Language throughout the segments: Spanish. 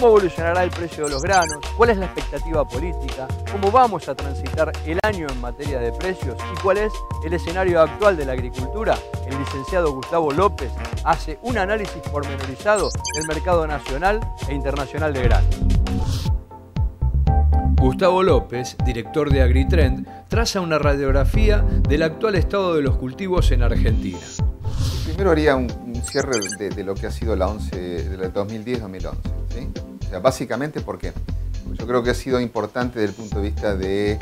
¿Cómo evolucionará el precio de los granos? ¿Cuál es la expectativa política? ¿Cómo vamos a transitar el año en materia de precios? ¿Y cuál es el escenario actual de la agricultura? El licenciado Gustavo López hace un análisis pormenorizado del mercado nacional e internacional de granos. Gustavo López, director de Agritrend, traza una radiografía del actual estado de los cultivos en Argentina. Primero haría un cierre de lo que ha sido la 2010-2011. ¿Sí? O sea, básicamente, ¿por qué? Pues yo creo que ha sido importante desde el punto de vista de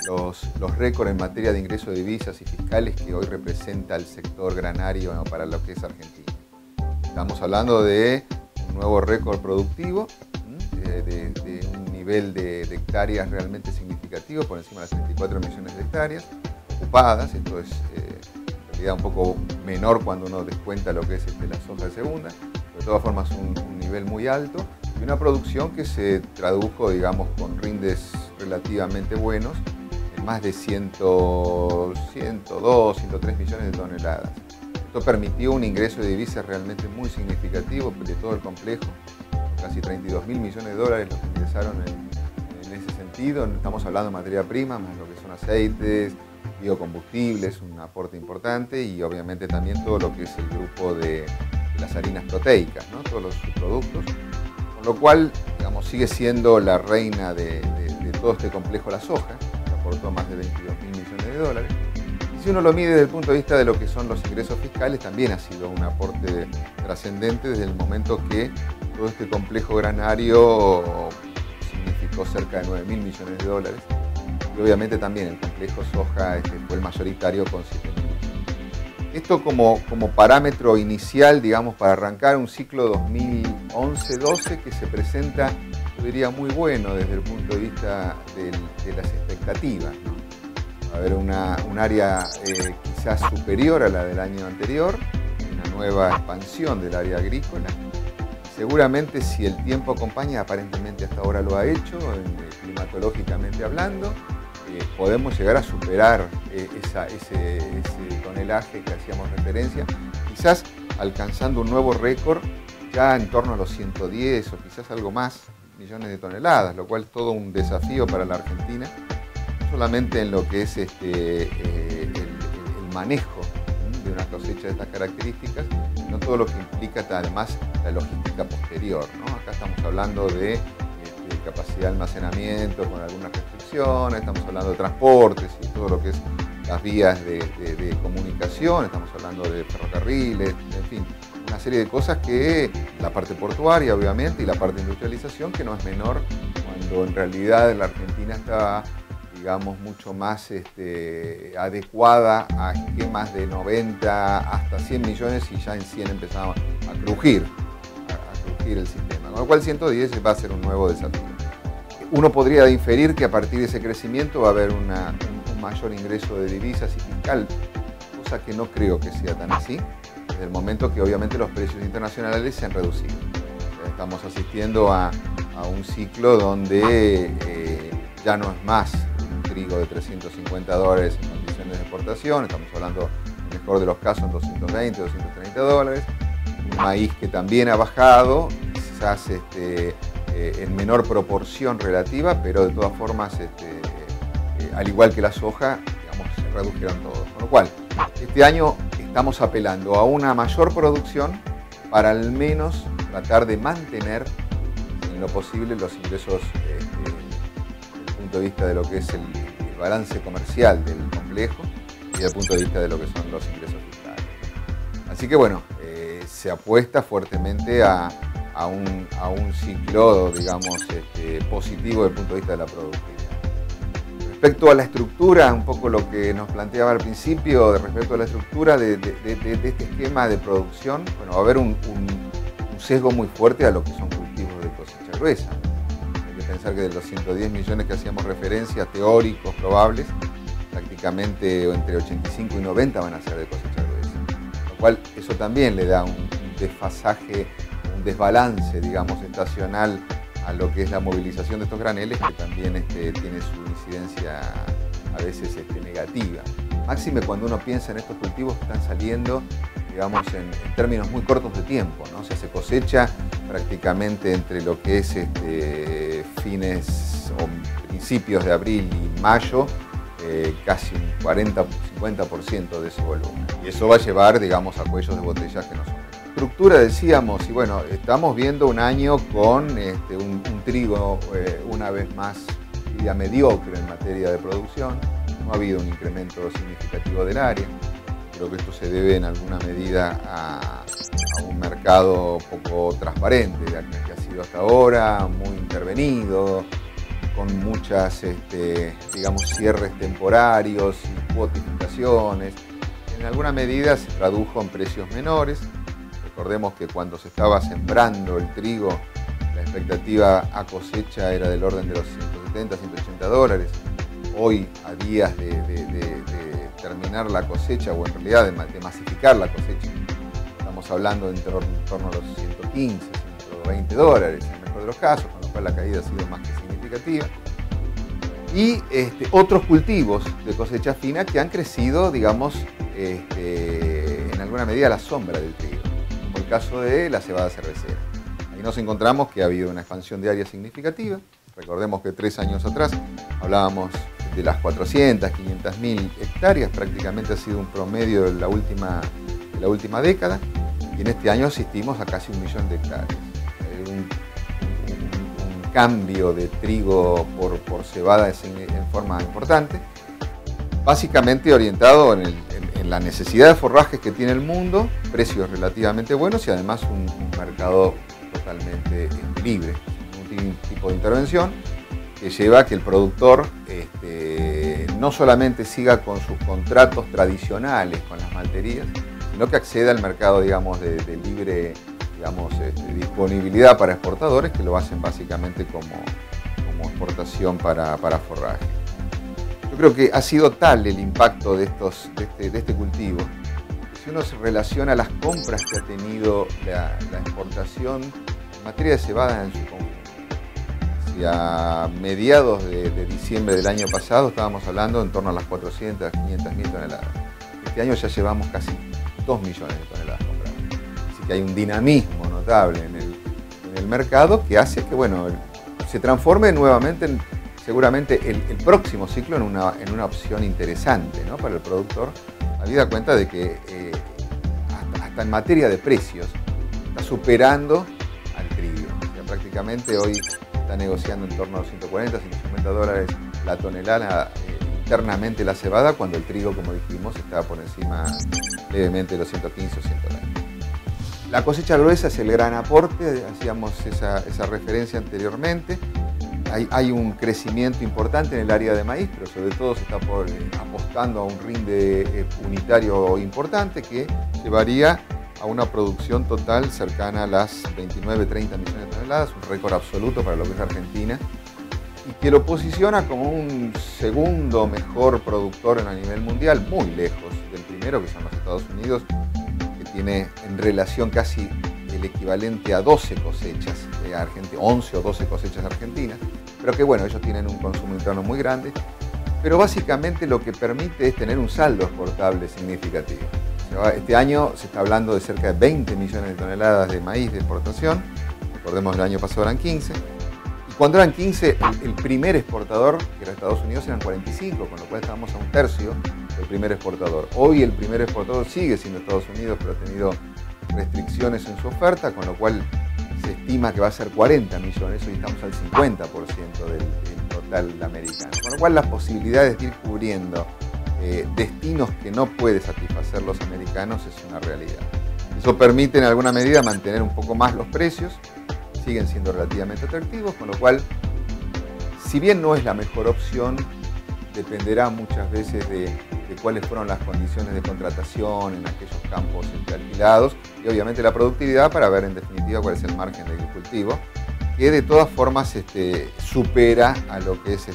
los récords en materia de ingresos de divisas y fiscales que hoy representa el sector granario para lo que es Argentina. Estamos hablando de un nuevo récord productivo, de un nivel de hectáreas realmente significativo, por encima de las 34 millones de hectáreas ocupadas. Esto es en realidad un poco menor cuando uno descuenta lo que es la soja de segunda, pero de todas formas un nivel muy alto y una producción que se tradujo, digamos, con rindes relativamente buenos en más de 102, 103 millones de toneladas. Esto permitió un ingreso de divisas realmente muy significativo de todo el complejo, casi 32.000 millones de dólares los que ingresaron en ese sentido. Estamos hablando de materia prima, más lo que son aceites, biocombustibles, un aporte importante, y obviamente también todo lo que es el grupo de las harinas proteicas, ¿no? Todos los subproductos, con lo cual, digamos, sigue siendo la reina de todo este complejo la soja, que aportó más de 22.000 millones de dólares. Y si uno lo mide desde el punto de vista de lo que son los ingresos fiscales, también ha sido un aporte trascendente desde el momento que todo este complejo granario significó cerca de 9.000 millones de dólares. Y obviamente también el complejo soja fue el mayoritario con 7.000 millones. Esto como parámetro inicial, digamos, para arrancar un ciclo 2011-12 que se presenta, yo diría, muy bueno desde el punto de vista de las expectativas, ¿no? Va a haber un área quizás superior a la del año anterior, una nueva expansión del área agrícola. Seguramente, si el tiempo acompaña, aparentemente hasta ahora lo ha hecho, climatológicamente hablando, podemos llegar a superar ese tonelaje que hacíamos referencia, quizás alcanzando un nuevo récord ya en torno a los 110 o quizás algo más millones de toneladas, lo cual es todo un desafío para la Argentina, no solamente en lo que es el manejo de una cosecha de estas características, sino todo lo que implica además la logística posterior, ¿no? Acá estamos hablando de capacidad de almacenamiento con algunas restricciones, estamos hablando de transportes y todo lo que es las vías de comunicación, estamos hablando de ferrocarriles, en fin, una serie de cosas que la parte portuaria obviamente y la parte de industrialización, que no es menor, cuando en realidad la Argentina está, digamos, mucho más adecuada a esquemas de 90 hasta 100 millones y ya en 100 empezaba a crujir el sistema, con lo cual 110 va a ser un nuevo desafío. Uno podría inferir que a partir de ese crecimiento va a haber un mayor ingreso de divisas y fiscal, cosa que no creo que sea tan así, desde el momento que obviamente los precios internacionales se han reducido. Estamos asistiendo a un ciclo donde ya no es más un trigo de 350 dólares en condiciones de exportación, estamos hablando, en el mejor de los casos, en 220, 230 dólares, un maíz que también ha bajado, quizás en menor proporción relativa, pero de todas formas, al igual que la soja, digamos, se redujeron todos. Con lo cual, este año estamos apelando a una mayor producción para al menos tratar de mantener en lo posible los ingresos desde el punto de vista de lo que es el balance comercial del complejo y desde el punto de vista de lo que son los ingresos fiscales. Así que bueno, se apuesta fuertemente a un ciclo, digamos, positivo desde el punto de vista de la productividad. Respecto a la estructura, un poco lo que nos planteaba al principio, respecto a la estructura de este esquema de producción, bueno, va a haber un sesgo muy fuerte a lo que son cultivos de cosecha gruesa. Hay que pensar que de los 110 millones que hacíamos referencia, teóricos, probables, prácticamente entre 85 y 90 van a ser de cosecha gruesa. Lo cual eso también le da un desfasaje, un desbalance, digamos, estacional a lo que es la movilización de estos graneles, que también tiene su incidencia a veces negativa. Máxime cuando uno piensa en estos cultivos que están saliendo digamos, en términos muy cortos de tiempo, ¿no? O sea, se cosecha prácticamente entre lo que es fines o principios de abril y mayo, casi un 40-50% de ese volumen. Y eso va a llevar, digamos, a cuellos de botella que no son. Estructura, decíamos, y bueno, estamos viendo un año con un trigo una vez más, diría, mediocre en materia de producción. No ha habido un incremento significativo del área. Creo que esto se debe en alguna medida a un mercado poco transparente, que ha sido hasta ahora, muy intervenido, con muchas, digamos, cierres temporarios y cuotificaciones. En alguna medida se tradujo en precios menores. Recordemos que cuando se estaba sembrando el trigo, la expectativa a cosecha era del orden de los 170, 180 dólares. Hoy, a días de terminar la cosecha, o en realidad de masificar la cosecha, estamos hablando en torno a los 115, 120 dólares en el mejor de los casos, con lo cual la caída ha sido más que significativa. Y otros cultivos de cosecha fina que han crecido, digamos, en alguna medida a la sombra del trigo, como el caso de la cebada cervecera. Ahí nos encontramos que ha habido una expansión de área significativa. Recordemos que 3 años atrás hablábamos de las 400, 500.000 hectáreas, prácticamente ha sido un promedio de la última década, y en este año asistimos a casi 1 millón de hectáreas. Un cambio de trigo por cebada en forma importante, básicamente orientado en la necesidad de forrajes que tiene el mundo, precios relativamente buenos y además un mercado totalmente libre, un tipo de intervención que lleva a que el productor no solamente siga con sus contratos tradicionales con las malterías, sino que acceda al mercado, digamos, de libre, digamos, disponibilidad para exportadores que lo hacen básicamente como exportación para forraje. Yo creo que ha sido tal el impacto de este cultivo, que si uno se relaciona las compras que ha tenido la exportación en materia de cebada en su conjunto, hacia mediados de diciembre del año pasado estábamos hablando en torno a las 400, 500.000 toneladas. Este año ya llevamos casi 2 millones de toneladas compradas. Así que hay un dinamismo notable en el mercado que hace que, bueno, se transforme nuevamente seguramente el próximo ciclo en una opción interesante, ¿no?, para el productor, habida cuenta de que hasta en materia de precios está superando al trigo. O sea, prácticamente hoy está negociando en torno a los 140, 150 dólares la tonelada internamente la cebada, cuando el trigo, como dijimos, está por encima levemente de los 115 o 120. La cosecha gruesa es el gran aporte, hacíamos esa referencia anteriormente. Hay un crecimiento importante en el área de maíz, pero sobre todo se está apostando a un rinde unitario importante que llevaría a una producción total cercana a las 29-30 millones de toneladas, un récord absoluto para lo que es Argentina, y que lo posiciona como un segundo mejor productor a nivel mundial, muy lejos del primero, que son los Estados Unidos, que tiene en relación casi el equivalente a 12 cosechas de Argentina, 11 o 12 cosechas argentinas, pero que bueno, ellos tienen un consumo interno muy grande, pero básicamente lo que permite es tener un saldo exportable significativo. Este año se está hablando de cerca de 20 millones de toneladas de maíz de exportación, recordemos el año pasado eran 15, y cuando eran 15 el primer exportador, que era Estados Unidos, eran 45, con lo cual estábamos a un tercio del primer exportador. Hoy el primer exportador sigue siendo Estados Unidos, pero ha tenido restricciones en su oferta, con lo cual se estima que va a ser 40 millones, hoy estamos al 50% del total americano, con lo cual las posibilidades de ir cubriendo destinos que no puede satisfacer los americanos es una realidad. Eso permite en alguna medida mantener un poco más los precios, siguen siendo relativamente atractivos, con lo cual, si bien no es la mejor opción, dependerá muchas veces de cuáles fueron las condiciones de contratación en aquellos campos alquilados y obviamente la productividad para ver en definitiva cuál es el margen del cultivo, que de todas formas supera a lo que es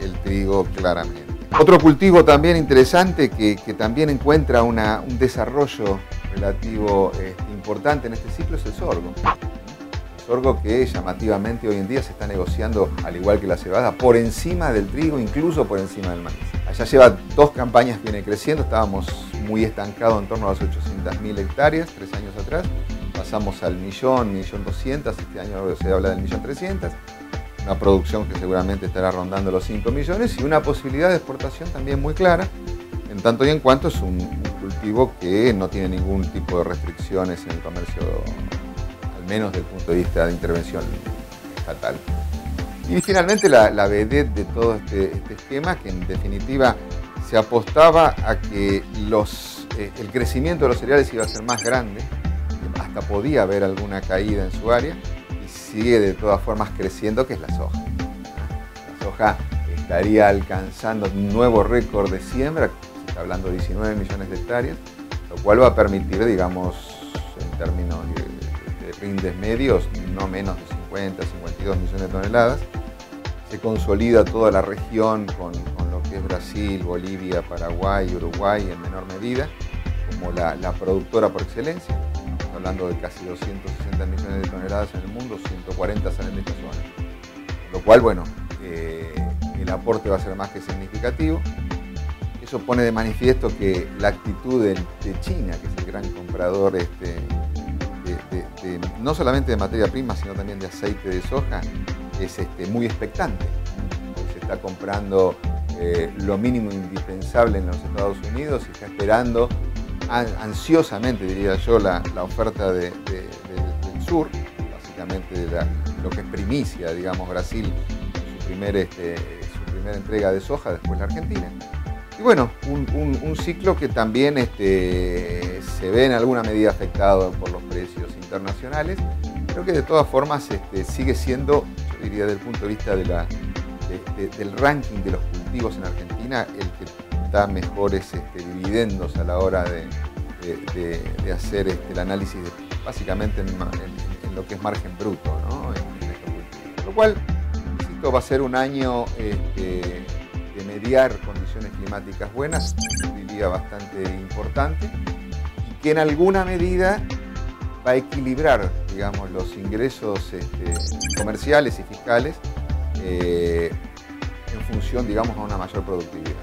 el trigo claramente. Otro cultivo también interesante que también encuentra un desarrollo relativo importante en este ciclo es el sorgo. El sorgo que llamativamente hoy en día se está negociando, al igual que la cebada, por encima del trigo, incluso por encima del maíz. Allá lleva 2 campañas, viene creciendo, estábamos muy estancados en torno a las 800.000 hectáreas 3 años atrás, pasamos al 1.200.000, este año se habla del 1.300.000, una producción que seguramente estará rondando los 5 millones y una posibilidad de exportación también muy clara, en tanto y en cuanto es un cultivo que no tiene ningún tipo de restricciones en el comercio, al menos desde el punto de vista de intervención estatal. Y finalmente la vedette de todo este esquema, que en definitiva se apostaba a que el crecimiento de los cereales iba a ser más grande, hasta podía haber alguna caída en su área, y sigue de todas formas creciendo, que es la soja. La soja estaría alcanzando un nuevo récord de siembra, se está hablando de 19 millones de hectáreas, lo cual va a permitir, digamos, en términos de rindes medios, no menos de 50, 52 millones de toneladas. Se consolida toda la región con lo que es Brasil, Bolivia, Paraguay, Uruguay en menor medida, como la productora por excelencia. Estamos hablando de casi 260 millones de toneladas en el mundo, 140 salen de esta zona. Con lo cual, bueno, el aporte va a ser más que significativo. Eso pone de manifiesto que la actitud de China, que es el gran comprador no solamente de materia prima, sino también de aceite de soja, es muy expectante. Hoy se está comprando lo mínimo indispensable en los Estados Unidos y está esperando ansiosamente, diría yo, la oferta del sur, básicamente lo que es primicia, digamos, Brasil, su primera entrega de soja, después la Argentina. Y bueno, un ciclo que también se ve en alguna medida afectado por los precios internacionales, pero que de todas formas sigue siendo, yo diría desde el punto de vista del ranking de los cultivos en Argentina, el que da mejores dividendos a la hora de hacer el análisis básicamente en lo que es margen bruto, ¿no? en estos cultivos. Con lo cual, insisto, va a ser un año de mediar condiciones climáticas buenas, diría bastante importante, y que en alguna medida va a equilibrar, digamos, los ingresos comerciales y fiscales en función, digamos, a una mayor productividad.